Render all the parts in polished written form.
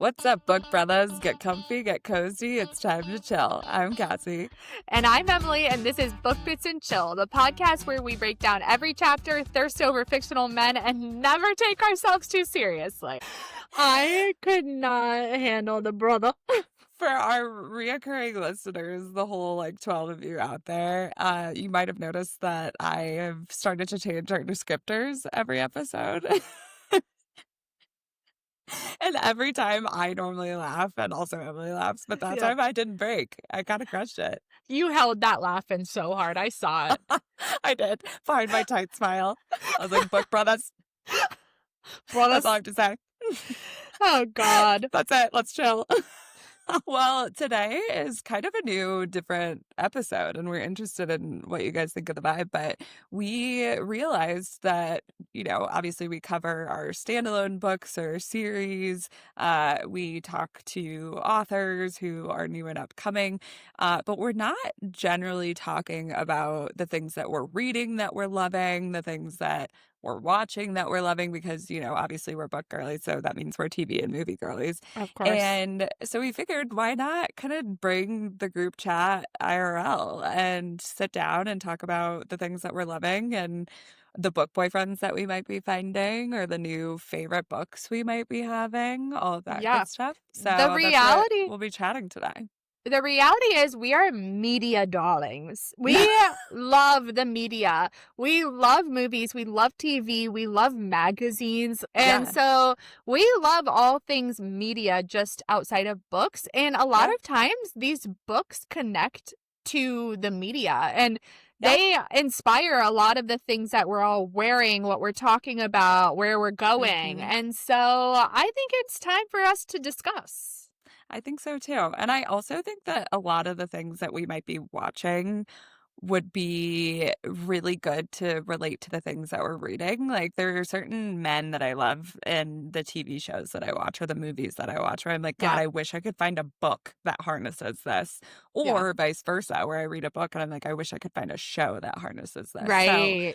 What's up, book brothers? Get comfy, get cozy. It's time to chill. I'm Cassie. And I'm Emily, and this is Book Bits and Chill, the podcast where we break down every chapter, thirst over fictional men, and never take ourselves too seriously. I could not handle the brother. For our reoccurring listeners, the whole 12 of you out there, you might have noticed that I have started to change our descriptors every episode. And every time I normally laugh, and also Emily laughs, but that time I didn't break. I kind of crushed it. You held that laugh in so hard. I saw it. I did. Behind my tight smile. I was like, book brothers. That's all I have to say. Oh, God. That's it. Let's chill. Well, today is kind of a new, different episode, and we're interested in what you guys think of the vibe. But we realized that, obviously we cover our standalone books or series. We talk to authors who are new and upcoming, but we're not generally talking about the things that we're reading that we're loving, the things that we're watching that we're loving, because, obviously we're book girlies, so that means we're TV and movie girlies. Of course. And so we figured, why not kind of bring the group chat IRL and sit down and talk about the things that we're loving and the book boyfriends that we might be finding, or the new favorite books we might be having, all of that good stuff. So the reality, we'll be chatting today. The reality is we are media darlings. We love the media. We love movies. We love TV. We love magazines. And so we love all things media just outside of books. And a lot of times these books connect to the media, and they inspire a lot of the things that we're all wearing, what we're talking about, where we're going. Mm-hmm. And so I think it's time for us to discuss. I think so too. And I also think that a lot of the things that we might be watching would be really good to relate to the things that we're reading. Like, there are certain men that I love in the TV shows that I watch or the movies that I watch where I'm like, God, I wish I could find a book that harnesses this, or vice versa, where I read a book and I'm like, I wish I could find a show that harnesses this. Right. So,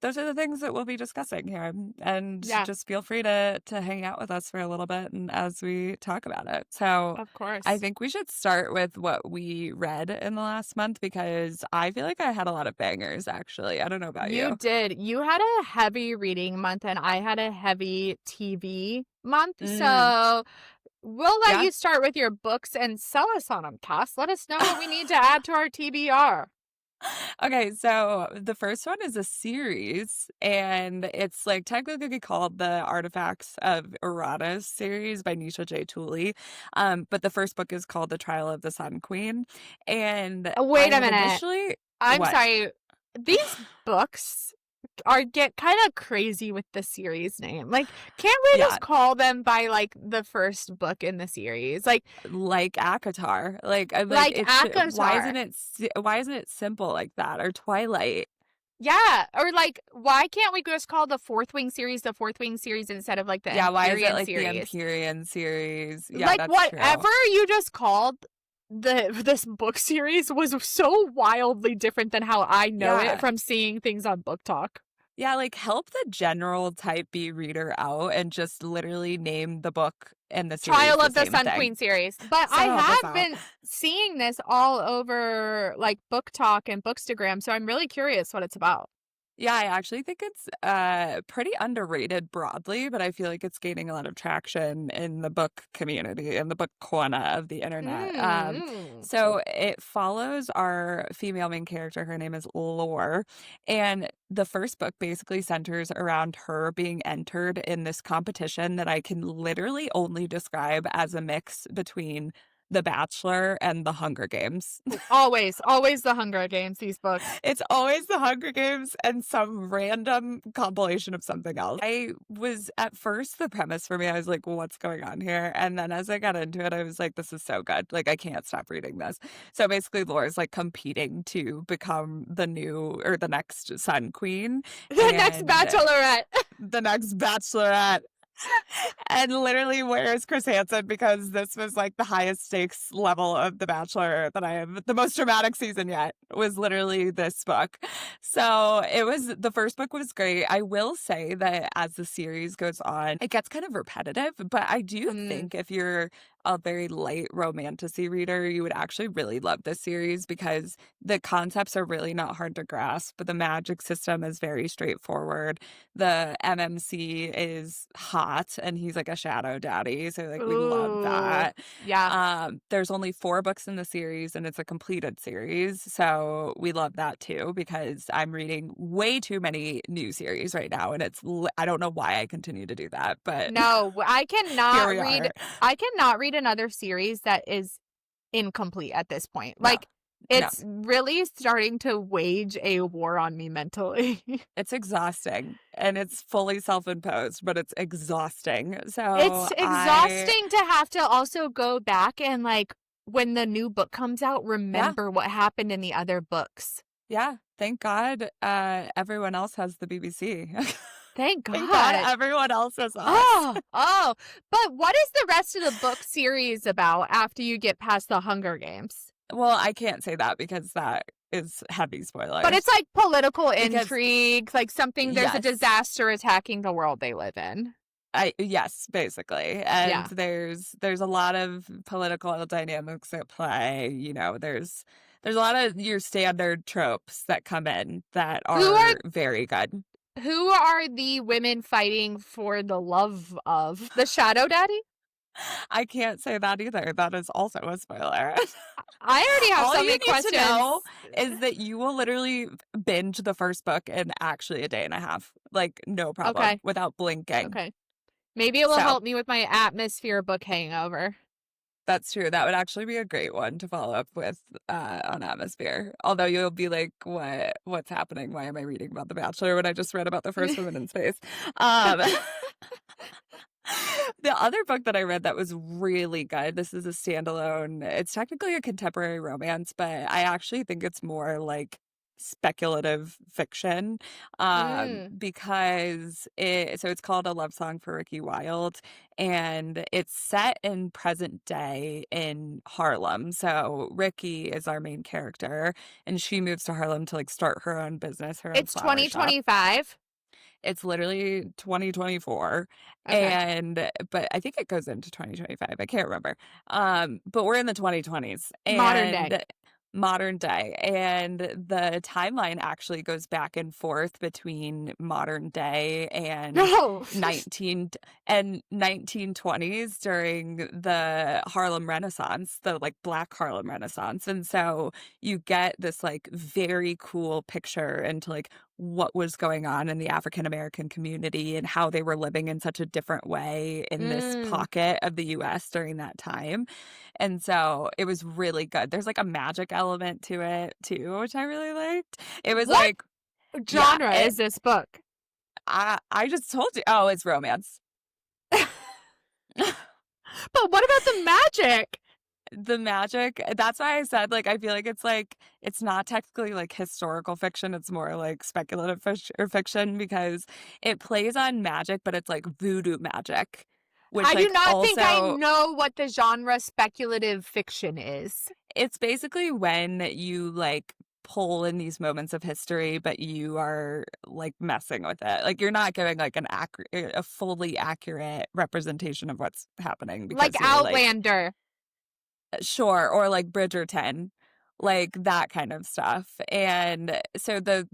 those are the things that we'll be discussing here. And just feel free to hang out with us for a little bit and as we talk about it. So, of course, I think we should start with what we read in the last month, because I feel like I had a lot of bangers, actually. I don't know about you. You did. You had a heavy reading month, and I had a heavy TV month. So we'll let you start with your books and sell us on them, Cass. Let us know what we need to add to our TBR. Okay, so the first one is a series, and it's technically called the Artifacts of Uranus series by Nisha J. Tooley. But the first book is called The Trial of the Sun Queen. And wait a minute. I'm sorry. These books get kind of crazy with the series name. Can't we just call them by the first book in the series? Like ACOTAR. ACOTAR. Why isn't it simple like that? Or Twilight. Yeah, or why can't we just call the Fourth Wing series the Fourth Wing series instead of the Empyrean why is it series? The Empyrean series? Yeah, that's whatever true. You just called this book series was so wildly different than how I know it from seeing things on Book Talk. Yeah, help the general type B reader out and just literally name the book and the series Trial of the Sun Queen series. But I have been seeing this all over Book Talk and Bookstagram, so I'm really curious what it's about. Yeah, I actually think it's pretty underrated broadly, but I feel like it's gaining a lot of traction in the book community, in the book corner of the internet. So it follows our female main character. Her name is Lore. And the first book basically centers around her being entered in this competition that I can literally only describe as a mix between The Bachelor and The Hunger Games. Always The Hunger Games, these books. It's always The Hunger Games and some random compilation of something else. I was, at first, the premise for me, I was like, well, what's going on here? And then as I got into it, I was like, this is so good. I can't stop reading this. So basically, Laura's competing to become the next Sun Queen. The next Bachelorette. The next Bachelorette. And literally, where is Chris Hansen? Because this was like the highest stakes level of The Bachelor that I have. The most dramatic season yet was literally this book. So the first book was great. I will say that as the series goes on, it gets kind of repetitive, but I do Mm. think if you're a very light romantasy reader, you would actually really love this series because the concepts are really not hard to grasp, but the magic system is very straightforward. The MMC is hot and he's like a shadow daddy. So like we love Ooh. that. Yeah. There's only 4 books in the series and it's a completed series. So we love that too because I'm reading way too many new series right now and I don't know why I continue to do that, but No, here we are. I cannot read another series that is incomplete at this point. No. Like, No. it's really starting to wage a war on me mentally. It's exhausting and it's fully self-imposed, but it's exhausting. So It's exhausting to have to also go back and, like, when the new book comes out, yeah, remember what happened in the other books. yeah. Thank God everyone else has the BBC. Thank Thank God God. everyone else has us. Oh. But what is the rest of the book series about after you get past the Hunger Games? Well, I can't say that because that is heavy But it's spoilers. like political Because intrigue, like something there's a yes, disaster attacking the world they live in. yes, basically. And Yeah. there's a lot of political dynamics at play, there's a lot of your standard tropes that come in that Who are are very good. who are the women fighting for the love of? The Shadow Daddy? I can't say that either. That is also a spoiler. I already have All so you many need to questions. know is that you will literally binge the first book in actually a day and a half. Like, no problem, Okay. without blinking. Okay. Maybe it will So, help me with my atmosphere book hangover. that's true. That would actually be a great one to follow up with, on Atmosphere. Although you'll be like, "What's happening? Why am I reading about The Bachelor when I just read about the first woman in space?" Um The other book that I read that was really good, this is a standalone, it's technically a contemporary romance, but I actually think it's more like speculative fiction, Mm. because it's called A Love Song for Ricky Wilde, and it's set in present day in Harlem. So Ricky is our main character, and she moves to Harlem to like start her own business, her own It's flower shop. 2025. It's literally 2024, Okay. but I think it goes into 2025, I can't remember, but we're in the 2020s Modern day. and modern day, and the timeline actually goes back and forth between modern day and No. 1920s during the Harlem Renaissance, the, like, Black Harlem Renaissance, and so you get this, like, very cool picture into, like, what was going on in the African American community and how they were living in such a different way in this Mm. pocket of the US during that time. And so it was really good. There's like a magic element to it too, which I really liked. It was What like, yeah, genre is this book? I just told you. Oh, it's romance. But what about the magic? The magic, that's why I said, like, I feel like it's not technically like historical fiction, it's more like speculative fiction because it plays on magic, but it's like voodoo magic, which I do like not think I also know what the genre speculative fiction is. it's basically when you like pull in these moments of history, but you are like messing with it. Like you're not giving like a fully accurate representation of what's happening Like because you're like Outlander. sure, or like Bridgerton, like that kind of stuff. And so the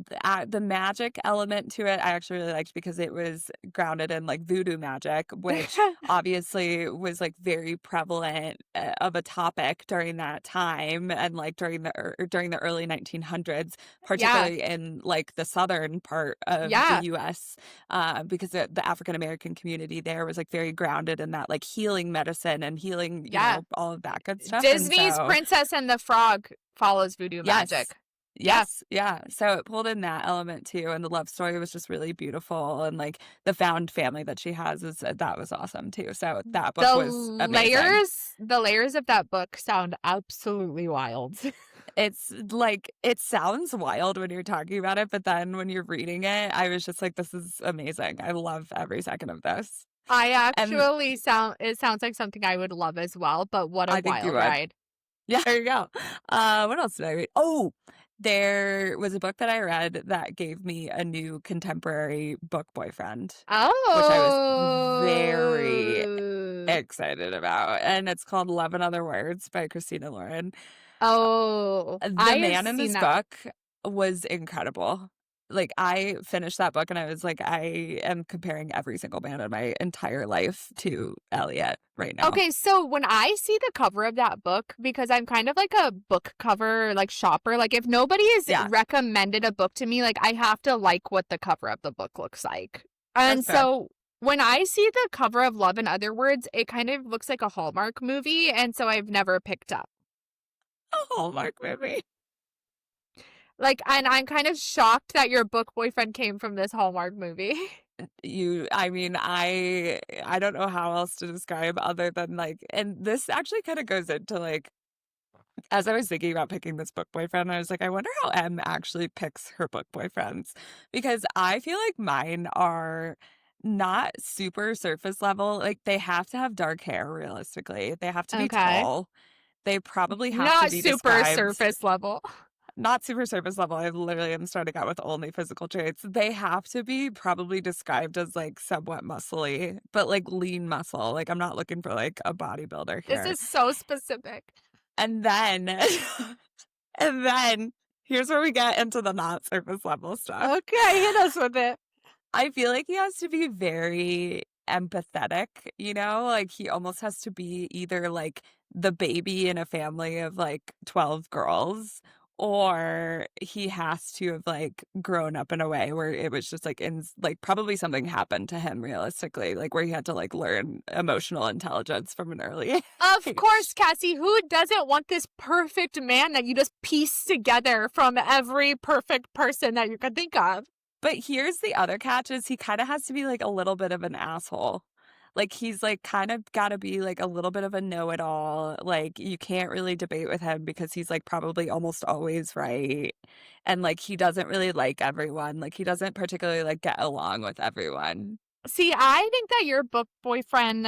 magic element to it, I actually really liked because it was grounded in like voodoo magic, which obviously was like very prevalent of a topic during that time, and like during the early 1900s, Yeah. particularly in like the southern part of the Yeah. U.S. Because the African American community there was like very grounded in that like healing medicine and healing, Yeah. all of that good stuff. And Disney's so, Princess and the Frog follows voodoo yes. magic. Yeah. Yes, yeah. So it pulled in that element too, and the love story was just really beautiful, and like the found family that she has is that was awesome too. So that book was amazing. The layers of that book sound absolutely wild. It's like it sounds wild when you're talking about it, but then when you're reading it, I was just like, this is amazing. I love every second of this. And it sounds like something I would love as well, but what a I think you wild would. ride. Yeah, there you go. What else did I read? Oh, there was a book that I read that gave me a new contemporary book boyfriend, which I was very Oh. excited about, and it's called Love in Other Words by Christina Lauren. Oh, The I have man in seen this that book. book was incredible. Like, I finished that book and I was like, I am comparing every single man in my entire life to Elliot right now. Okay, so when I see the cover of that book, because I'm kind of like a book cover like shopper, like if nobody has Yeah, recommended a book to me, like I have to like what the cover of the book looks like. And that's fair. so when I see the cover of Love in Other Words, it kind of looks like a Hallmark movie, and so I've never picked up. A Hallmark movie. Like, and I'm kind of shocked that your book boyfriend came from this Hallmark movie. I mean, I don't know how else to describe other than like, and this actually kind of goes into like, as I was thinking about picking this book boyfriend, I was like, I wonder how Em actually picks her book boyfriends, because I feel like mine are not super surface level. Like, they have to have dark hair realistically. They have to be Okay. tall. They probably have to Not be super described surface level. not super surface level. I literally am starting out with only physical traits. They have to be probably described as like somewhat muscly, but like lean muscle. Like, I'm not looking for like a bodybuilder This here. is so specific. And then and then here's where we get into the not surface level stuff. Okay, hit us with it. I feel like he has to be very empathetic, you know? Like, he almost has to be either like the baby in a family of like 12 girls, or he has to have like grown up in a way where it was just like like probably something happened to him realistically, like where he had to like learn emotional intelligence from an early Of course, age. Cassie, who doesn't want this perfect man that you just piece together from every perfect person that you could think of? But here's the other catch is he kinda has to be, like, a little bit of an asshole. Like, he's, like, kind of gotta be, like, a little bit of a know-it-all. Like, you can't really debate with him because he's, like, probably almost always right, and, like, he doesn't really like everyone. Like, he doesn't particularly, like, get along with everyone. See, I think that your book boyfriend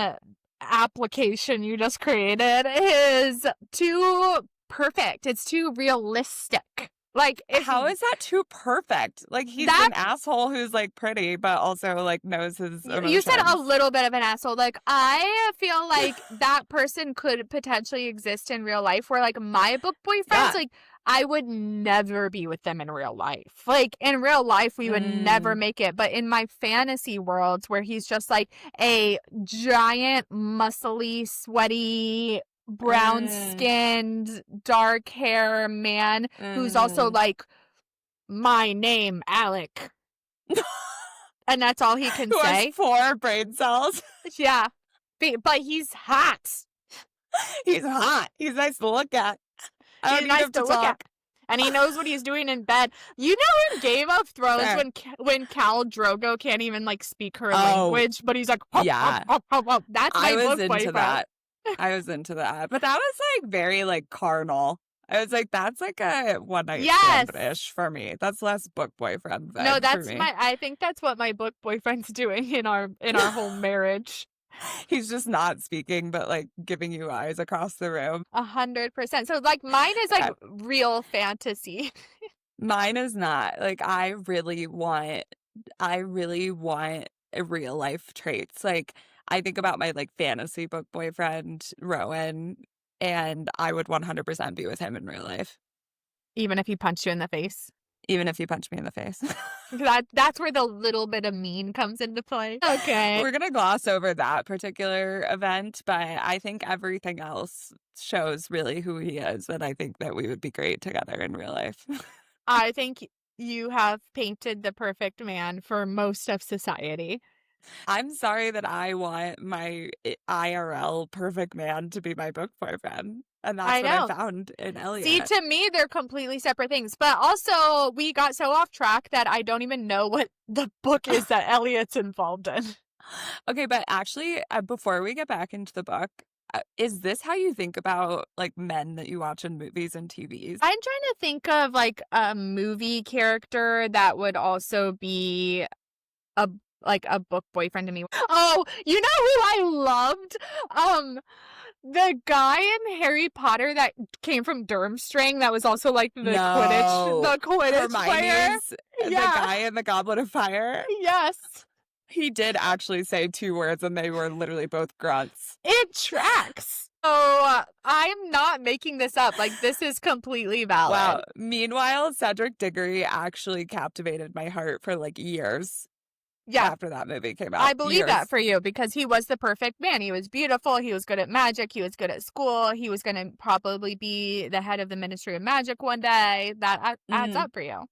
application you just created is too perfect. It's too realistic. Like, if How is that too perfect? Like, he's that an asshole who's, like, pretty, but also, like, knows his you said a emotions. little bit of an asshole. Like, I feel like that person could potentially exist in real life where, like, my book boyfriends, Yeah. like, I would never be with them in real life. Like, in real life, we would never Mm. make it. But in my fantasy worlds where he's just like a giant, muscly, sweaty, brown Mm. skinned, dark hair man who's also Mm. like, my name, Alec. And that's all he can Who has say. 4 brain cells. Yeah. But he's hot. He's hot. He's nice to look at. I don't He's need nice him to to look at. talk. And he knows what he's doing in bed. You know in Game of Thrones Fair. when Khal Drogo can't even like speak her Oh, language, but he's like, hop, hop, yeah. hop, hop, hop. That's I my was book into boyfriend. that. I was into that. But that was, like, very, like, carnal. I was like, that's like a one-night Yes. stand-ish for me. That's less book boyfriend No, vibe for that's me. I think that's what my book boyfriend's doing in our whole marriage. He's just not speaking, but, like, giving you eyes across the room. 100%. So like mine is like Yeah. real fantasy. Mine is not. Like, I really want real life traits. Like, I think about my like fantasy book boyfriend, Rowan, and I would 100% be with him in real life, Even if he punched you in the face. even if he punched me in the face. That's where the little bit of mean comes into play. Okay. We're gonna gloss over that particular event, but I think everything else shows really who he is, and I think that we would be great together in real life. I think you have painted the perfect man for most of society. I'm sorry that I want my IRL perfect man to be my book boyfriend. And that's I what I know. found in Elliot. See, to me, they're completely separate things. But also, we got so off track that I don't even know what the book is that Elliot's involved in. Okay, but actually, before we get back into the book, is this how you think about like men that you watch in movies and TVs? I'm trying to think of like a movie character that would also be a like a book boyfriend to me. Oh, you know who I loved? The guy in Harry Potter that came from Durmstrang that was also like No. the Quidditch player. Hermione's the Yeah. guy in the Goblet of Fire. Yes. He did actually say 2 words, and they were literally both grunts. It tracks. So I'm not making this up. Like, this is completely valid. Wow. Meanwhile, Cedric Diggory actually captivated my heart for like years. Yeah. After that movie came out. I believe years. that for you because he was the perfect man. He was beautiful. He was good at magic. He was good at school. He was going to probably be the head of the Ministry of Magic one day. That adds up for you.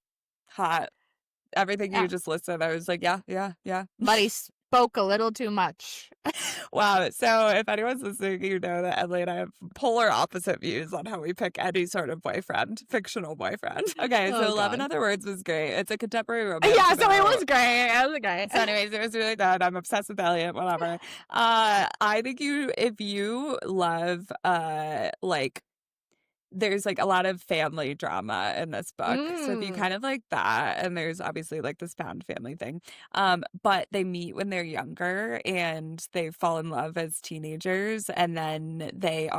Hot. Everything Yeah. you just listed, I was like, yeah. But he spoke a little too much. Wow. So if anyone's listening, you know that Emily and I have polar opposite views on how we pick any sort of boyfriend, fictional boyfriend. Okay, so Love in Other Words was great. It's a contemporary romance. Yeah, so it was great. It was great. So anyways, it was really good. I'm obsessed with Elliot, whatever. I think if you love like there's like a lot of family drama in this book. So if you kind of like that, and there's obviously like this found family thing, but they meet when they're younger and they fall in love as teenagers, and then they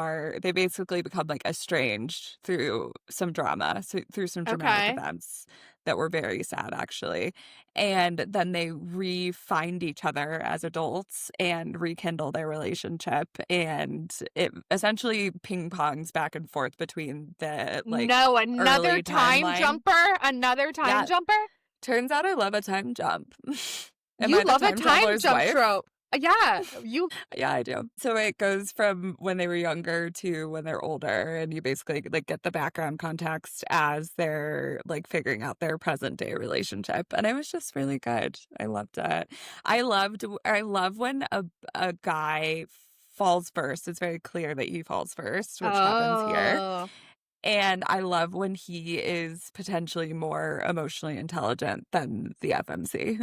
basically become like estranged through some drama, so through some dramatic events that were very sad actually. And then they re-find each other as adults and rekindle their relationship, and it essentially ping-pongs back and forth between the like another time timeline. Another time jumper. Turns out I love a time jump. You love a time jump trope. Yeah, yeah, I do. So it goes from when they were younger to when they're older, and you basically like get the background context as they're like figuring out their present day relationship. And it was just really good. I loved it. I love when a guy falls first. It's very clear that he falls first, which happens here. And I love when he is potentially more emotionally intelligent than the FMC.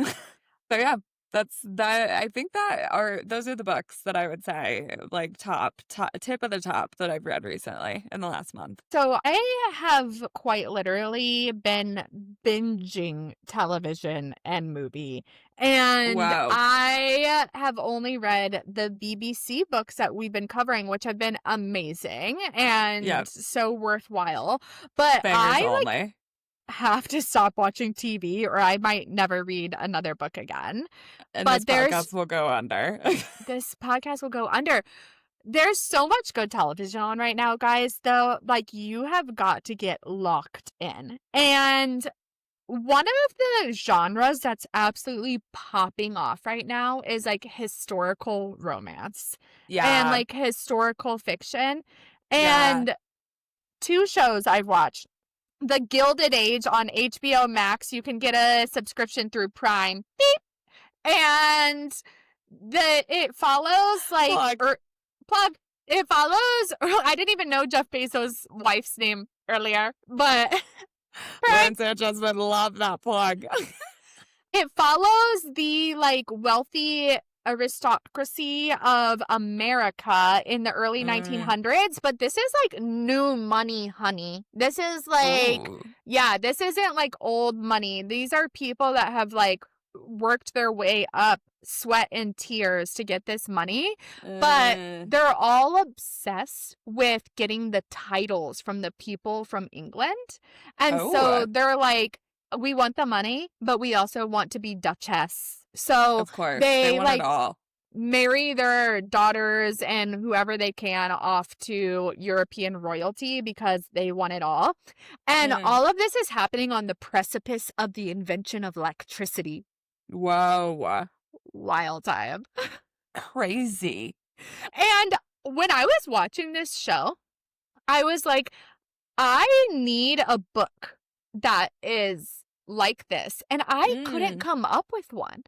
So yeah. I think those are the books that I would say like top tip of the top that I've read recently in the last month. So I have quite literally been binging television and movie, and wow. I have only read the BBC books that we've been covering, which have been amazing and so worthwhile. But I have to stop watching TV or I might never read another book again. And this podcast will go under. This podcast will go under. There's so much good television on right now, guys, though. Like, you have got to get locked in. And one of the genres that's absolutely popping off right now is like historical romance. Yeah. And like historical fiction. And 2 shows I've watched. The Gilded Age on HBO Max. You can get a subscription through Prime. Beep. And it follows like plug. It follows. I didn't even know Jeff Bezos' wife's name earlier, but Lauren Sanchez would love that plug. It follows the like wealthy aristocracy of America in the early 1900s, but this is like new money, honey. This is like, this isn't like old money. These are people that have like worked their way up, sweat and tears to get this money, but they're all obsessed with getting the titles from the people from England. And so they're like, we want the money, but we also want to be Duchess. So of course, they want like it all. Marry their daughters and whoever they can off to European royalty because they want it all. And all of this is happening on the precipice of the invention of electricity. Whoa. Wild time. Crazy. And when I was watching this show, I was like, I need a book that is like this. And I couldn't come up with one.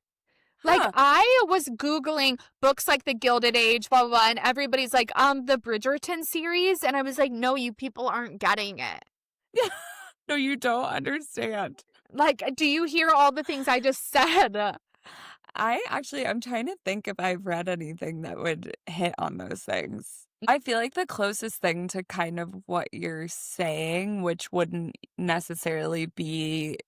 Like, I was Googling books like The Gilded Age, blah, blah, blah, and everybody's like, the Bridgerton series. And I was like, no, you people aren't getting it. No, you don't understand. Like, do you hear all the things I just said? I'm trying to think if I've read anything that would hit on those things. I feel like the closest thing to kind of what you're saying, which wouldn't necessarily be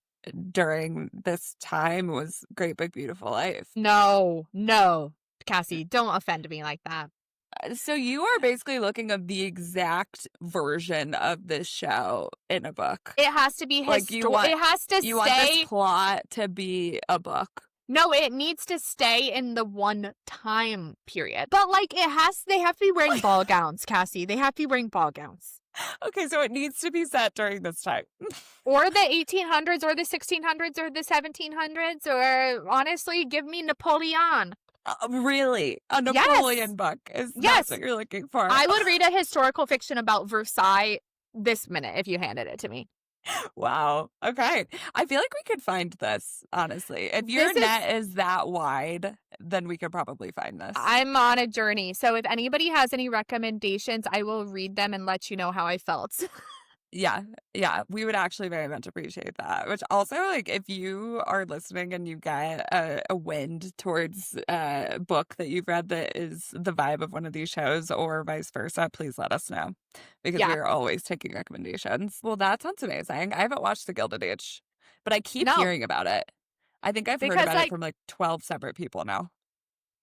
during this time was Great Big Beautiful Life. No, no, Cassie, don't offend me like that. So you are basically looking at the exact version of this show in a book. It has to be Like it has to you want this stay. plot to be a book. No, it needs to stay in the one time period. But like they have to be wearing ball gowns, Cassie. They have to be wearing ball gowns. Okay, so it needs to be set during this time. Or the 1800s or the 1600s or the 1700s, or honestly, give me Napoleon. Really? A Napoleon book is that's what you're looking for. I would read a historical fiction about Versailles this minute if you handed it to me. Wow. Okay. I feel like we could find this, honestly. If your net is that wide, then we could probably find this. I'm on a journey. So if anybody has any recommendations, I will read them and let you know how I felt. Yeah. Yeah. We would actually very much appreciate that. Which also, like, if you are listening and you get a wind towards a book that you've read that is the vibe of one of these shows or vice versa, please let us know. Because we're always taking recommendations. Well, that sounds amazing. I haven't watched The Gilded Age, but I keep hearing about it. I think I've heard about it from like 12 separate people now.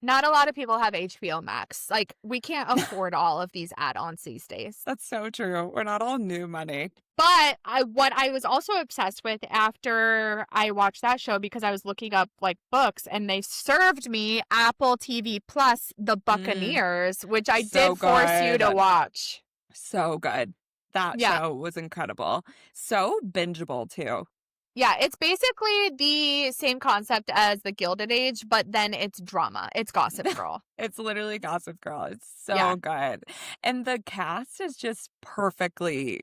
Not a lot of people have HBO Max. Like, we can't afford all of these add-ons these days. That's so true. We're not all new money. But what I was also obsessed with after I watched that show, because I was looking up like books, and they served me Apple TV Plus, The Buccaneers, which I did force you to watch. So good. That show was incredible. So bingeable too. Yeah, it's basically the same concept as The Gilded Age, but then it's drama. It's Gossip Girl. It's literally Gossip Girl. It's so good. And the cast is just perfectly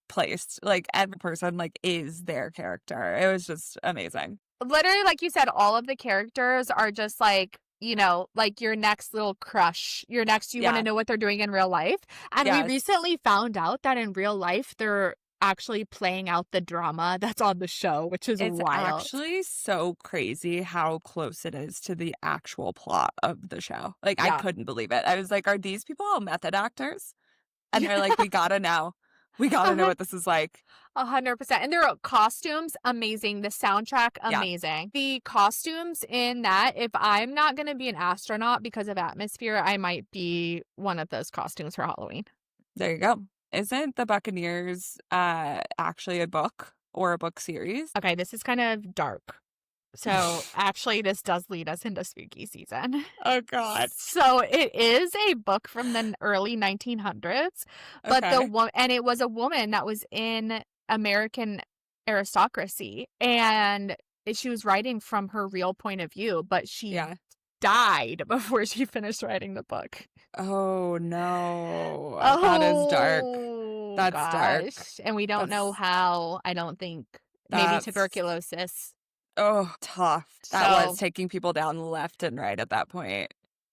placed. Like, every person, like, is their character. It was just amazing. Literally, like you said, all of the characters are just like, you know, like your next little crush. You want to know what they're doing in real life. And we recently found out that in real life, they're actually playing out the drama that's on the show, which is wild. It's actually so crazy how close it is to the actual plot of the show. Like, I couldn't believe it. I was like, are these people all method actors? And they're like, we gotta know. We gotta know what this is like. 100%. And their costumes, amazing. The soundtrack, amazing. The costumes in that, if I'm not going to be an astronaut because of atmosphere, I might be one of those costumes for Halloween. There you go. Isn't the Buccaneers actually a book or a book series? Okay, this is kind of dark. So actually, this does lead us into spooky season. Oh, God. So it is a book from the early 1900s, but and it was a woman that was in American aristocracy, and she was writing from her real point of view, but she died before she finished writing the book. Oh, no. That is dark. That's dark. And we don't know how. I don't think. Maybe tuberculosis. Oh, tough. That was taking people down left and right at that point.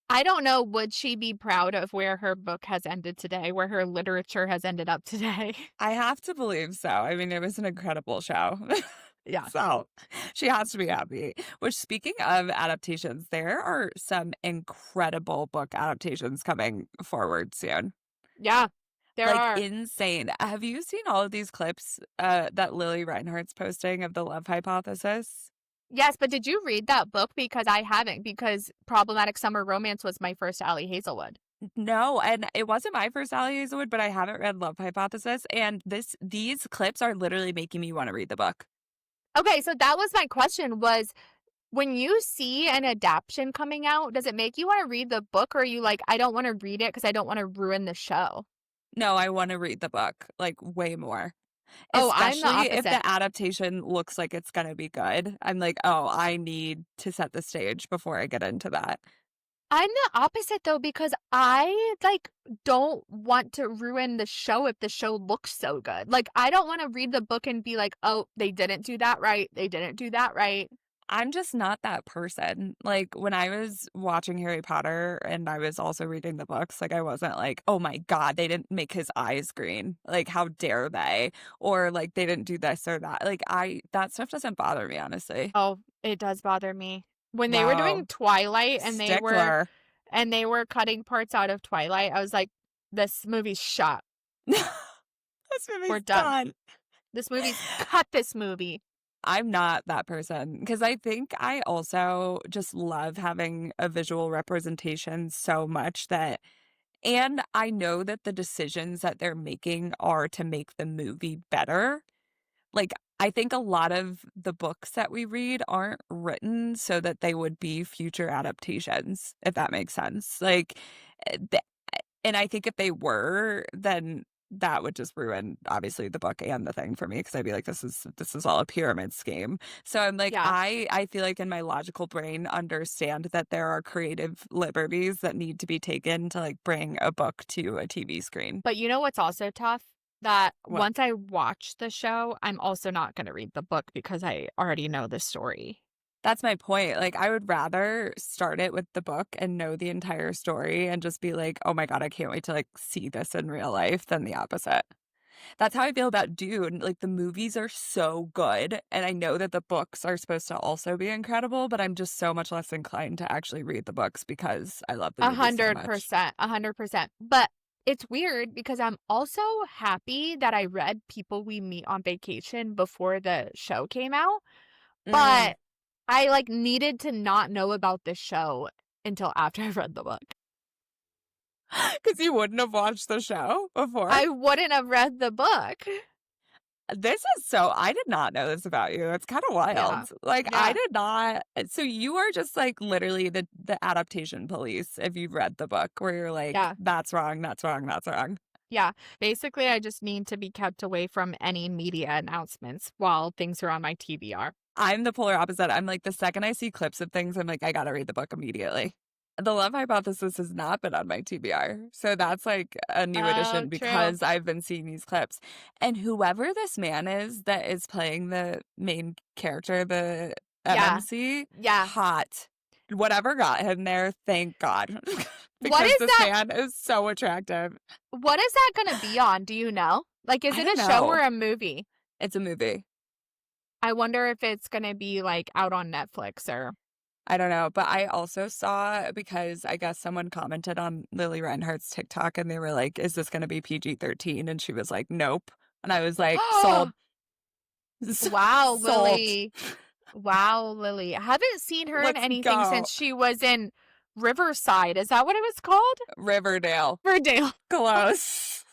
I don't know. Would she be proud of where her book has ended today, where her literature has ended up today? I have to believe so. I mean, it was an incredible show. Yeah. So she has to be happy. Which, speaking of adaptations, there are some incredible book adaptations coming forward soon. Yeah, there are. Insane. Have you seen all of these clips that Lily Reinhardt's posting of The Love Hypothesis? Yes, but did you read that book? Because I haven't, because Problematic Summer Romance was my first Allie Hazelwood. No, and it wasn't my first Allie Hazelwood, but I haven't read Love Hypothesis, and these clips are literally making me want to read the book. Okay, so that was my question, was when you see an adaptation coming out, does it make you want to read the book, or are you like, I don't want to read it because I don't want to ruin the show? No, I want to read the book, like, way more. Oh, I'm the opposite. If the adaptation looks like it's going to be good. I'm like, oh, I need to set the stage before I get into that. I'm the opposite, though, because I, like, don't want to ruin the show if the show looks so good. Like, I don't want to read the book and be like, oh, they didn't do that right. They didn't do that right. I'm just not that person. Like, when I was watching Harry Potter and I was also reading the books, like, I wasn't like, oh my God, they didn't make his eyes green. Like, how dare they? Or, like, they didn't do this or that. Like, that stuff doesn't bother me, honestly. Oh, it does bother me. When they were doing Twilight and they were cutting parts out of Twilight, I was like, this movie's shot. This movie's we're done. This movie's cut this movie. I'm not that person because I think I also just love having a visual representation so much that and I know that the decisions that they're making are to make the movie better. Like, I think a lot of the books that we read aren't written so that they would be future adaptations, if that makes sense. Like, eh, the and I think if they were, then that would just ruin, obviously, the book and the thing for me because 'cause I'd be like, "This is all a pyramid scheme." So I'm like, Yeah. I feel like in my logical brain understand that there are creative liberties that need to be taken to, like, bring a book to a TV screen. But you know what's also tough? That What? once I watch the show, I'm also not gonna read the book because I already know the story. That's my point, like, I would rather start it with the book and know the entire story and just be like, "Oh my god, I can't wait to, like, see this in real life," than the opposite. That's how I feel about Dune, like, the movies are so good, and I know that the books are supposed to also be incredible, but I'm just so much less inclined to actually read the books because I love the movies so much. 100%, 100%. But it's weird because I'm also happy that I read People We Meet on Vacation before the show came out, Mm. but I, like, needed to not know about the show until after I read the book. 'Cause you wouldn't have watched the show before? I wouldn't have read the book. This is so I did not know this about you. It's kinda Yeah. wild. Like, I Yeah. did not so you are just, like, literally the adaptation police if you've read the book where you're like, Yeah. "That's wrong, that's wrong, that's wrong." Yeah. Basically, I just need to be kept away from any media announcements while things are on my TBR. I'm the polar opposite. I'm like, the second I see clips of things, I'm like, "I gotta read the book immediately." The Love Hypothesis has not been on my TBR, so that's, like, a new Oh, addition true. because I've been seeing these clips, and whoever this man is that is playing the main character, the Yeah. MMC, Yeah. hot. Whatever got him there, thank God, What because is this that man is so attractive. what is that gonna be on? Do you know? Like, is I it don't a show or know. a movie? It's a movie. I wonder if it's gonna be, like, out on Netflix or I don't know, but I also saw because I guess someone commented on Lily Reinhardt's TikTok and they were like, "Is this gonna be PG-13?" And she was like, "Nope." And I was like, "Sold." Wow, Sold. Lily. Wow, Lily. I haven't seen her in Let's anything go. since she was in Riverside. Is that what it was called? Riverdale. Riverdale. Close.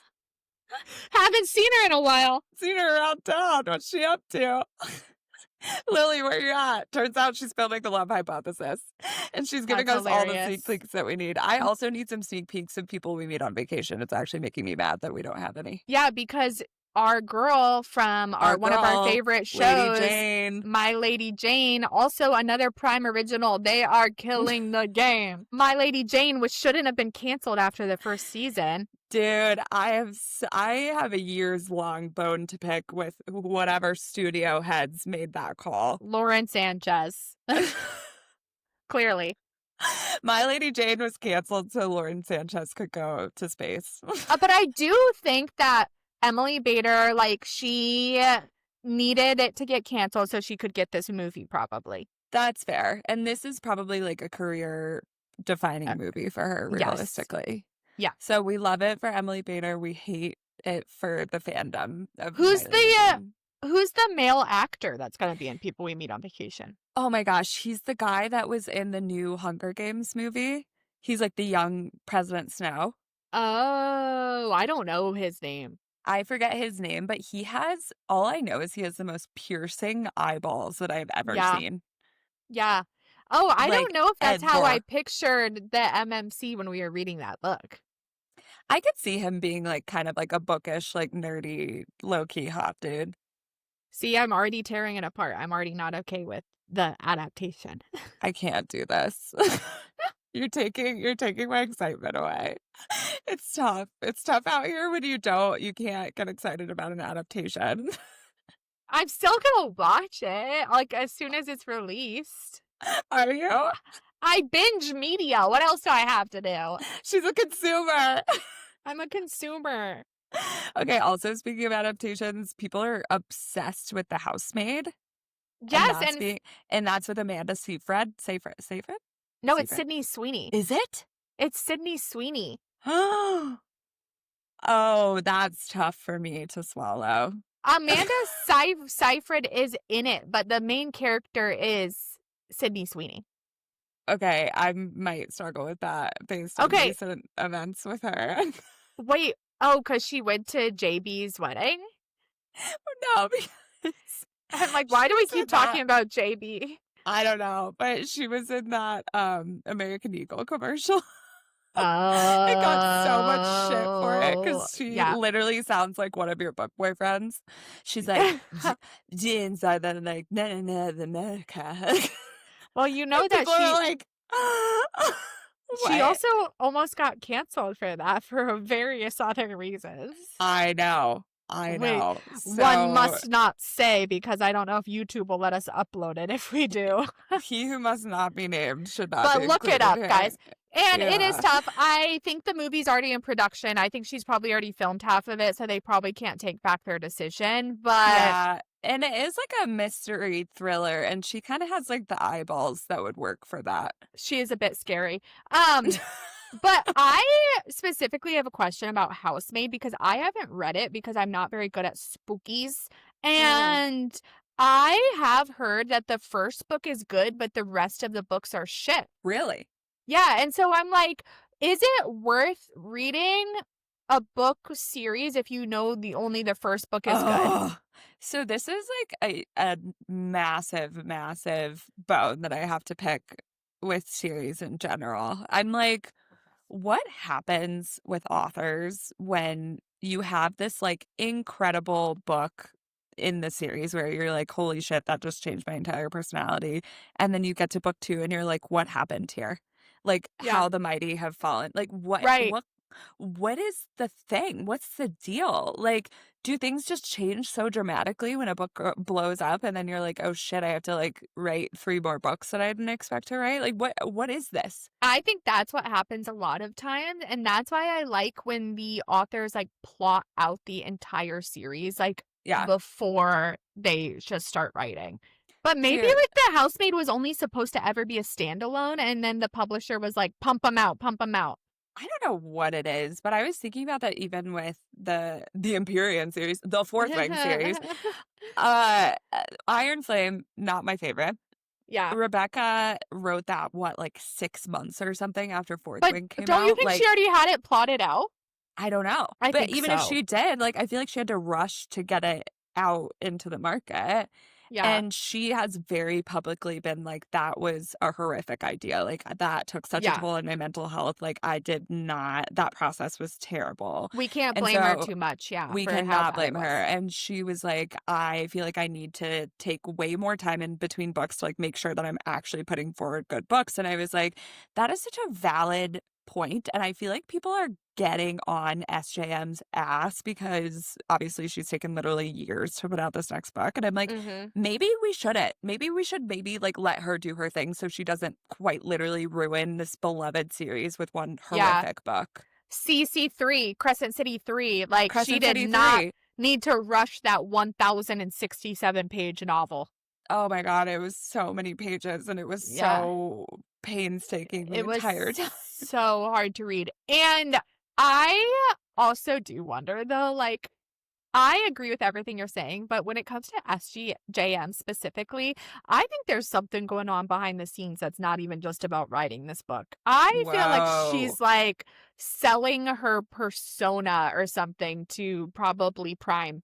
Haven't seen her in a while. Seen her around town. What's she up to? Lily, where you at? Turns out she's filming The Love Hypothesis, and she's giving That's us all the sneak hilarious. peeks that we need. I also need some sneak peeks of people we meet on vacation. It's actually making me mad that we don't have any. Yeah, because our girl from our Our one of our girl, favorite Lady shows, Jane. My Lady Jane, also another Prime original. They are killing the game. My Lady Jane, which shouldn't have been canceled after the first season. Dude, I have a years-long bone to pick with whatever studio heads made that call. Lauren Sanchez. Clearly. My Lady Jane was canceled so Lauren Sanchez could go to space. But I do think that Emily Bader, like, she needed it to get canceled so she could get this movie, probably. That's fair, and this is probably, like, a Uh, career-defining movie for her, yes. realistically. Yeah. So we love it for Emily Bader, we hate it for the fandom of Who's My Lady the Jane. who's the male actor that's gonna be in People We Meet on Vacation? Oh my gosh, he's the guy that was in the new Hunger Games movie. He's, like, the young President Snow. Oh, I don't know his name. I forget his name, but he has all I know is he has the most piercing eyeballs that I've ever Yeah. seen. Yeah. Oh, I don't Like, know if that's Ed how I Gear. pictured the MMC when we were reading that book. I could see him being, like, kind of like a bookish, like, nerdy, low-key hot dude. See, I'm already tearing it apart. I'm already not okay with the adaptation. I can't do this. You're taking my excitement away. It's tough. It's tough out here when you can't get excited about an adaptation. I'm still gonna watch it, like, as soon as it's released. Are you? I binge media. What else do I have to do? She's a consumer. I'm a consumer. Okay, also speaking of adaptations, people are obsessed with The Housemaid, and Yes, that's and being and that's with Amanda Seyfried? no, it's Seyfried. Sydney Sweeney. Is it? It's Sydney Sweeney. Oh, that's tough for me to swallow. Amanda Seyfried is in it, but the main character is Sydney Sweeney. Okay, I might struggle with that based on Okay, recent events with her. wait. Oh, because she went to JB's wedding? No, because I'm like, why she do we was in keep that. talking about JB? I don't know, but she was in that American Eagle commercial. I got so much shit for it Oh, because she yeah. literally sounds like one of your book boyfriends. She's like, jeans are the like, na na na, the America. Well, you know And that people are like, she what? also almost got canceled for that for various other reasons. I know. I Wait, know. one So must not say because I don't know if YouTube will let us upload it if we do. he who must not be named should not But be look it included up, here. guys. And it is Yeah. tough. I think the movie's already in production. I think she's probably already filmed half of it, so they probably can't take back their decision. But Yeah. And it is like a mystery thriller, and she kind of has like the eyeballs that would work for that. she is a bit scary. Um, But I specifically have a question about Housemaid because I haven't read it because I'm not very good at spookies. Mm, And I have heard that the first book is good, but the rest of the books are shit. really? Yeah. And so I'm like, is it worth reading a book series if you know only the first book is good? Oh, so this is like a massive, massive bone that I have to pick with series in general. I'm like, what happens with authors when you have this like incredible book in the series where you're like, holy shit, that just changed my entire personality. And then you get to book two and you're like, what happened here? Like Yeah. how the mighty have fallen. Like Right. what is the thing? What's the deal? Like, do things just change so dramatically when a book blows up and then you're like, oh shit, I have to like write three more books that I didn't expect to write? Like, what is this? I think that's what happens a lot of times, and that's why I like when the authors, like, plot out the entire series, like, Yeah. before they just start writing. But maybe, Dude, like, The Housemaid was only supposed to ever be a standalone, and then the publisher was like, "Pump them out, pump them out." I don't know what it is, but I was thinking about that even with the Empyrean series, the Fourth Wing series. Uh, Iron Flame, not my favorite. Yeah. Rebecca wrote that what, like 6 months or something after Fourth But Wing came don't you out? think she Like, already had it plotted out? I don't know. I But think even if so. she did, like, I feel like she had to rush to get it out into the market. Yeah. And she has very publicly been like, that was a horrific idea. Like, that took such a Yeah. toll on my mental health. Like, I did not, that process was terrible. We can't And blame her so too much, yeah, we for how cannot bad it blame her. was. And she was like, I feel like I need to take way more time in between books to like make sure that I'm actually putting forward good books. And I was like, that is such a valid point. And I feel like people are getting on SJM's ass because obviously she's taken literally years to put out this next book. And I'm like, Mhm. maybe we shouldn't. Maybe we should maybe like let her do her thing so she doesn't quite literally ruin this beloved series with one Yeah. horrific book. CC3, Crescent City 3, like, she Crescent did City not 3. need to rush that 1,067-page novel. Oh my god, it was so many pages, and it was Yeah. so painstaking the It was entire time. so hard to read. And I also do wonder, though, like, I agree with everything you're saying, but when it comes to SGJM specifically, I think there's something going on behind the scenes that's not even just about writing this book. I feel like Whoa. she's like selling her persona or something to probably Prime.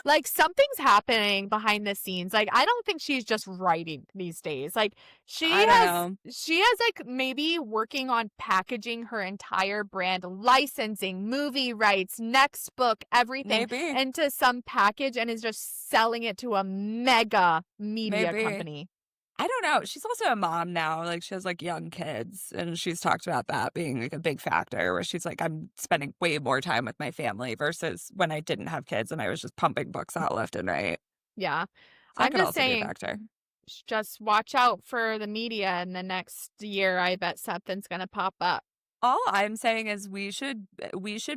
Like something's happening behind the scenes. Like I don't think she's just writing these days. Like I don't know. she has like maybe working on packaging her entire brand, licensing, movie rights, next book, everything Maybe. into some package and is just selling it to a mega media Maybe. company. I don't know. She's also a mom now, like, she has, like, young kids, and she's talked about that being, like, a big factor where she's like, "I'm spending way more time with my family versus when I didn't have kids and I was just pumping books out left and right." Yeah. So that I'm could just also be a saying factor. just watch out for the media in the next year. I bet something's going to pop up. All I'm saying is we should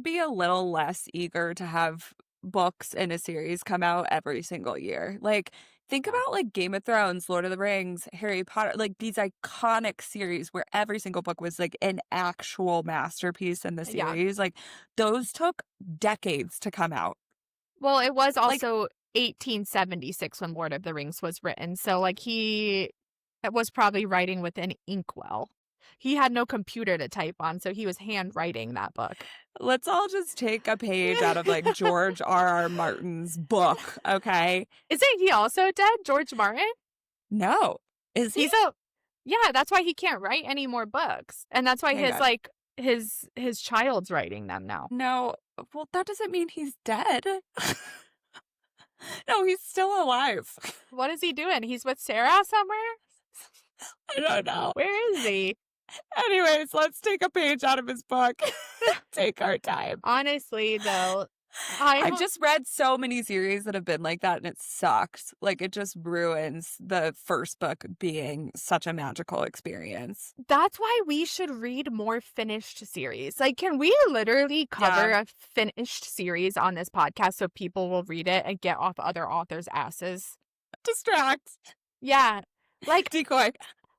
be a little less eager to have books in a series come out every single year. Like, think Yeah. about like Game of Thrones, Lord of the Rings, Harry Potter, like these iconic series where every single book was like an actual masterpiece in the Yeah. series. Like those took decades to come out. Well, it was Like, also 1876 when Lord of the Rings was written. So, like, he was probably writing with an inkwell. He had no computer to type on, so he was handwriting that book. let's all just take a page out of like George R.R. Martin's book, okay? Isn't he also dead, George Martin? No. Is he? Yeah, that's why he can't write any more books. And that's why Hang his on. like his child's writing them now. No. Well, that doesn't mean he's dead. No, he's still alive. What is he doing? He's with Sarah somewhere? I don't know. Where is he? Anyways, let's take a page out of his book. Take our time. Honestly, though, I've just read so many series that have been like that, and it sucks. Like, it just ruins the first book being such a magical experience. that's why we should read more finished series. Like, can we literally cover a finished series on this podcast so people will read it and get off other authors' asses? Distract. Yeah. Like, Decoy.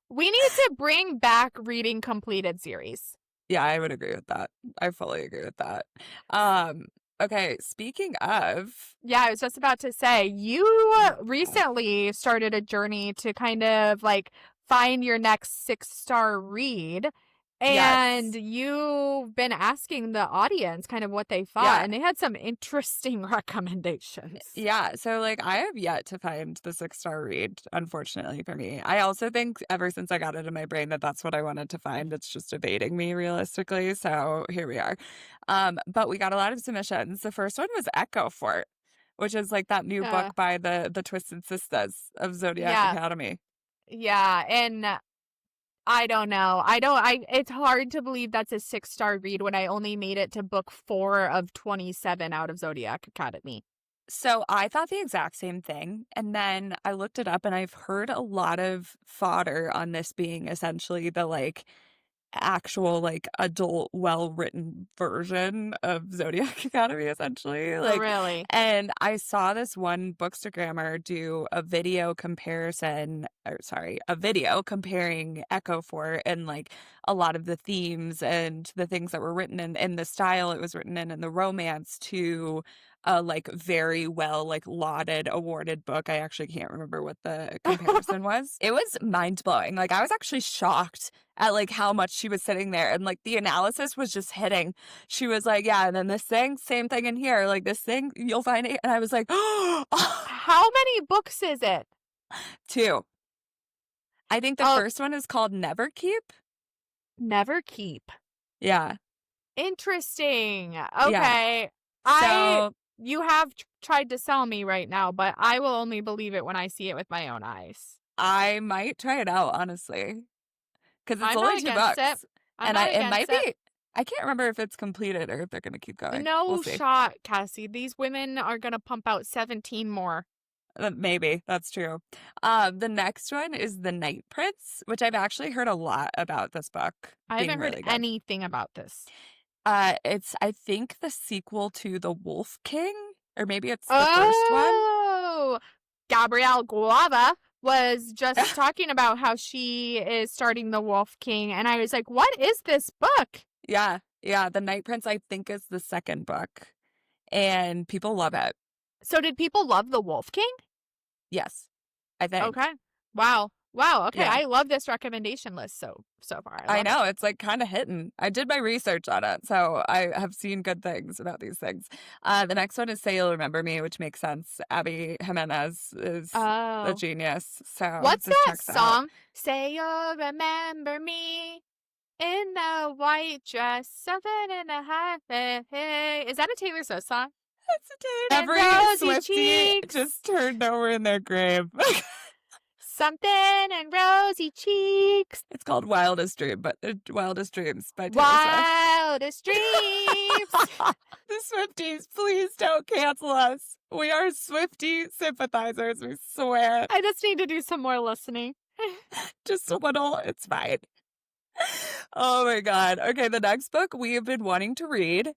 we need to bring back reading completed series. Yeah, I would agree with that. I fully agree with that. Okay, speaking of, Yeah, I was just about to say, you recently started a journey to kind of like find your next 6-star read. And yes. you've been asking the audience kind of what they thought, Yeah. and they had some interesting recommendations. Yeah, so like I have yet to find the 6-star read, unfortunately for me. I also think ever since I got it in my brain that that's what I wanted to find. It's just evading me realistically. So here we are. But we got a lot of submissions. The first one was Echo Fort, which is like that new book by the Twisted Sisters of Zodiac Academy. Yeah, and I don't know. It's hard to believe that's a 6-star read when I only made it to book 4 of 27 out of Zodiac Academy. So I thought the exact same thing. And then I looked it up and I've heard a lot of fodder on this being essentially the like actual like adult well-written version of Zodiac Academy essentially. Like, really? and I saw this one bookstagrammer do a video comparing Echo Fort and like a lot of the themes and the things that were written in the style it was written in and the romance to a like very well like lauded awarded book. I actually can't remember what the comparison was. It was mind-blowing. Like I was actually shocked at like how much she was sitting there and like the analysis was just hitting. She was like, yeah, and then this thing, same thing in here, like this thing, you'll find it. And I was like, oh, how many books is it? 2. I think the first one is called Never Keep. Never Keep. Yeah. Interesting. Okay. Yeah. You have tried to sell me right now, but I will only believe it when I see it with my own eyes. I might try it out, honestly. Because it's only $2. And it might be. I can't remember if it's completed or if they're going to keep going. No we'll shot, Cassie. These women are going to pump out 17 more. Maybe. That's true. The next one is The Night Prince, which I've actually heard a lot about this book. I haven't heard anything about this. It's, I think, the sequel to The Wolf King, or maybe it's the first one. Oh, Gabrielle Guava was just talking about how she is starting The Wolf King, and I was like, what is this book? Yeah. The Night Prince, I think, is the second book, and people love it. So did people love The Wolf King? Yes, I think. Okay. Wow. Okay. Yeah. I love this recommendation list so far. I know. It's like kind of hitting. I did my research on it, so I have seen good things about these things. The next one is Say You'll Remember Me, which makes sense. Abby Jimenez is a genius. So what's that song? Say You'll Remember Me in the white dress, something in the high. Is that a Taylor Swift song? That's a Taylor. Every Swiftie just turned over in their grave. Something in rosy cheeks. It's called Wildest Dream, but Wildest Dreams by Taylor Wildest Dreams. The Swifties, please don't cancel us. We are Swiftie sympathizers, we swear. I just need to do some more listening. Just a little, it's fine. Oh my God. Okay, the next book we have been wanting to read,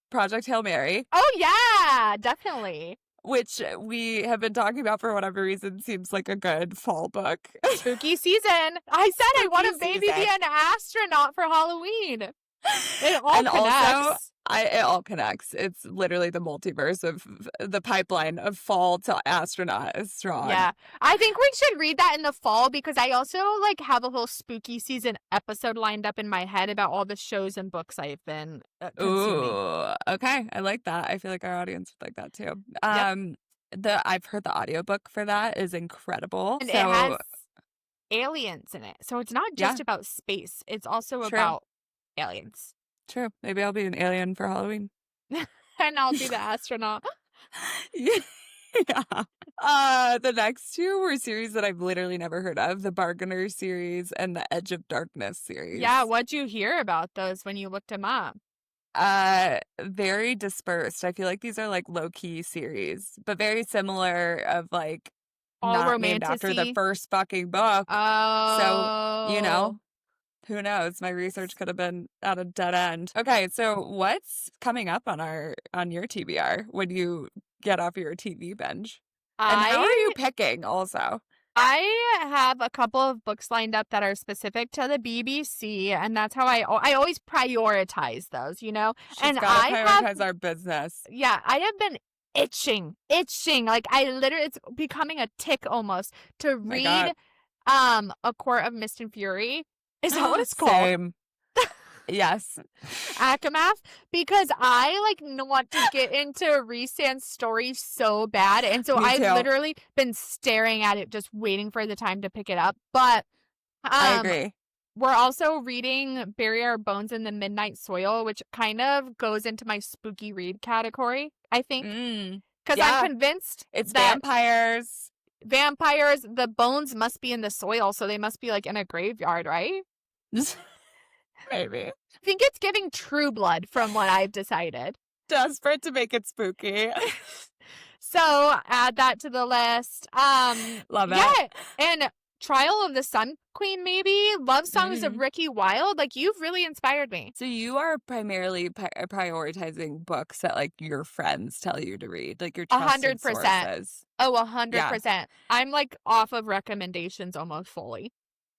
Project Hail Mary. Oh yeah, definitely. Which we have been talking about for whatever reason seems like a good fall book. Spooky season. I said I want a baby be an astronaut for Halloween. It all connects. Also, It all connects. It's literally the multiverse of the pipeline of fall to astronaut is strong. Yeah. I think we should read that in the fall because I also like have a whole spooky season episode lined up in my head about all the shows and books I've been consuming. Ooh, okay. I like that. I feel like our audience would like that too. Yep. I've heard the audiobook for that is incredible. And it has So aliens in it. So it's not yeah, just about space. It's also true, about aliens. true. Maybe I'll be an alien for Halloween. And I'll be the astronaut. Yeah. Yeah. The next two were series that I've literally never heard of, the Bargainer series and the Edge of Darkness series. Yeah, what'd you hear about those when you looked them up? Very dispersed. I feel like these are like low-key series, but very similar of like All not named after the romantasy? first fucking book. So, Oh. who knows? My research could have been at a dead end. Okay, so what's coming up on your TBR when you get off your TV binge? And how are you I picking also? I have a couple of books lined up that are specific to the BBC, and that's how I always prioritize those, you know? She's And gotta I have prioritize our business. yeah, I have been itching. Like I literally it's becoming a tick almost to My read God. A Court of Mist and Fury. Is that what it's called? Same. Yes. Akamath, because I like want to get into Rhysand's story so bad, and so Me I've too. literally been staring at it, just waiting for the time to pick it up. But I agree. we're also reading Bury Our Bones in the Midnight Soil, which kind of goes into my spooky read category, I think, because Yeah. I'm convinced It's that vampires. vampires, the bones must be in the soil, so they must be like in a graveyard, right? Maybe. I think it's giving True Blood from what I've decided. Desperate to make it spooky. So add that to the list. Love it. Yeah, and Trial of the Sun Queen, maybe love songs of Mhm. Ricky Wilde. Like you've really inspired me. So you are primarily prioritizing books that like your friends tell you to read, like your trusted 100%. sources. Oh, Yeah. 100%. I'm like off of recommendations almost fully.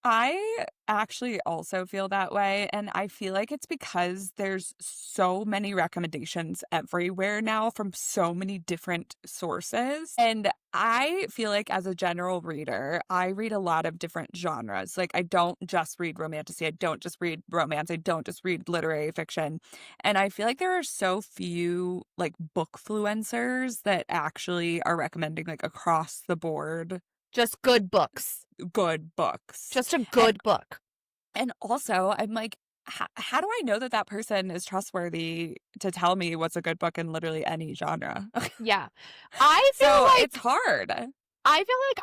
I actually also feel that way, and I feel like it's because there's so many recommendations everywhere now from so many different sources. And I feel like as a general reader, I read a lot of different genres. Like I don't just read romantasy, I don't just read romance, I don't just read literary fiction. And I feel like there are so few like bookfluencers that actually are recommending like across the board Just good books. good books. Just a good book. And also, I'm like, how do I know that that person is trustworthy to tell me what's a good book in literally any genre? Yeah. I feel So like it's hard.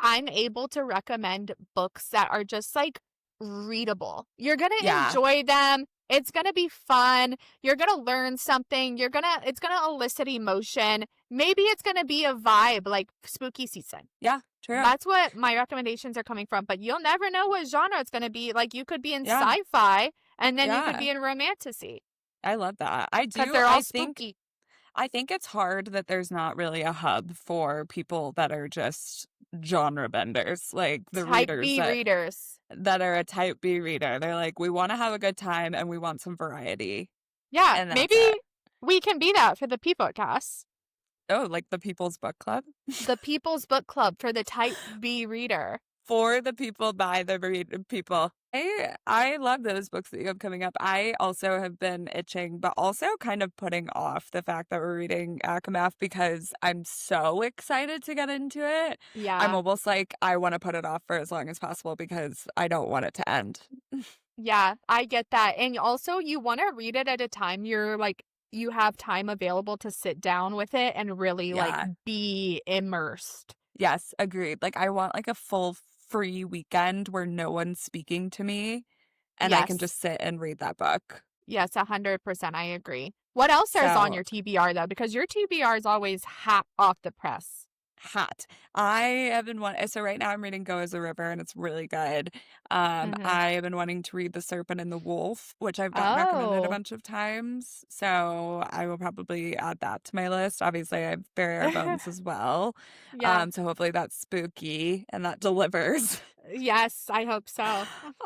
I'm able to recommend books that are just like readable. You're going to Yeah. enjoy them. It's going to be fun. You're going to learn something. It's going to elicit emotion. Maybe it's going to be a vibe like spooky season. Yeah, true. That's what my recommendations are coming from, but you'll never know what genre it's going to be. Like you could be in Yeah. sci-fi and then you could Yeah. be in romantasy I love that. I because do. they're all spooky. I think it's hard that there's not really a hub for people that are just genre benders, like the Type readers B readers. that are a type B reader. They're like, we want to have a good time and we want some variety. Yeah, And that's maybe it. we can be that for the Podcast. Oh, like the People's Book Club? The People's Book Club for the Type B reader. For the people, by the people. I love those books that you have coming up. I also have been itching, but also kind of putting off the fact that we're reading Akamath because I'm so excited to get into it. I'm Yeah. almost like I want to put it off for as long as possible because I don't want it to end. Yeah, I get that. And also you want to read it at a time you have time available to sit down with it and really Yeah. like be immersed. Yes, agreed. Like I want like a full free weekend where no one's speaking to me and I can Yes. just sit and read that book. Yes, 100%. I agree. What else is on So your TBR though? Because your TBR is always hot off the press. hot. I have been so right now I'm reading Go as a River and it's really good. Mhm. I have been wanting to read The Serpent and the Wolf, which I've gotten recommended a Oh. bunch of times. So I will probably add that to my list. Obviously I have Bury Our Bones as well. Yeah. So hopefully that's spooky and that delivers. Yes, I hope so.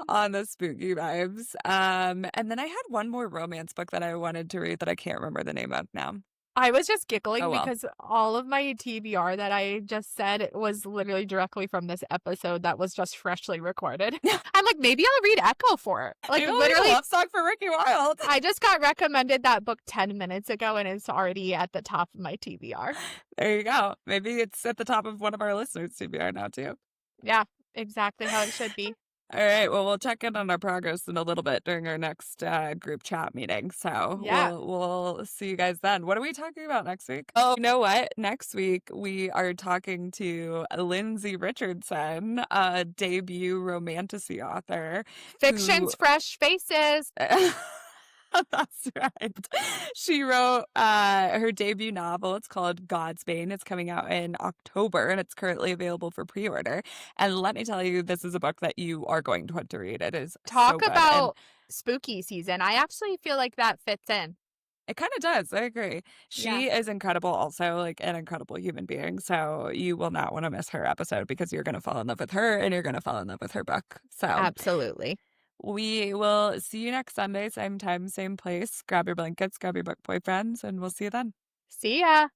on the spooky vibes. And then I had one more romance book that I wanted to read that I can't remember the name of now. I was just giggling Oh well. because all of my TBR that I just said was literally directly from this episode that was just freshly recorded. I'm like, maybe I'll read Echo for it. Like, You like a literally, love song for Ricky Wilde. I just got recommended that book 10 minutes ago and it's already at the top of my TBR. There you go. Maybe it's at the top of one of our listeners' TBR now too. Yeah, exactly how it should be. All right. Well, we'll check in on our progress in a little bit during our next group chat meeting. So Yeah. we'll see you guys then. What are we talking about next week? Oh, you know what? Next week we are talking to Lindsay Richardson, a debut romantasy author who Fiction's fresh faces. That's right. She wrote her debut novel. It's called God's Bane. It's coming out in October and it's currently available for pre-order. And let me tell you, this is a book that you are going to want to read. It is so Talk good. And about spooky season. I actually feel like that fits in. it kind of does. I agree. Yeah, She is incredible, also, like an incredible human being. So you will not want to miss her episode because you're going to fall in love with her and you're going to fall in love with her book. So absolutely. we will see you next Sunday, same time, same place. Grab your blankets, grab your book boyfriends, and we'll see you then. See ya.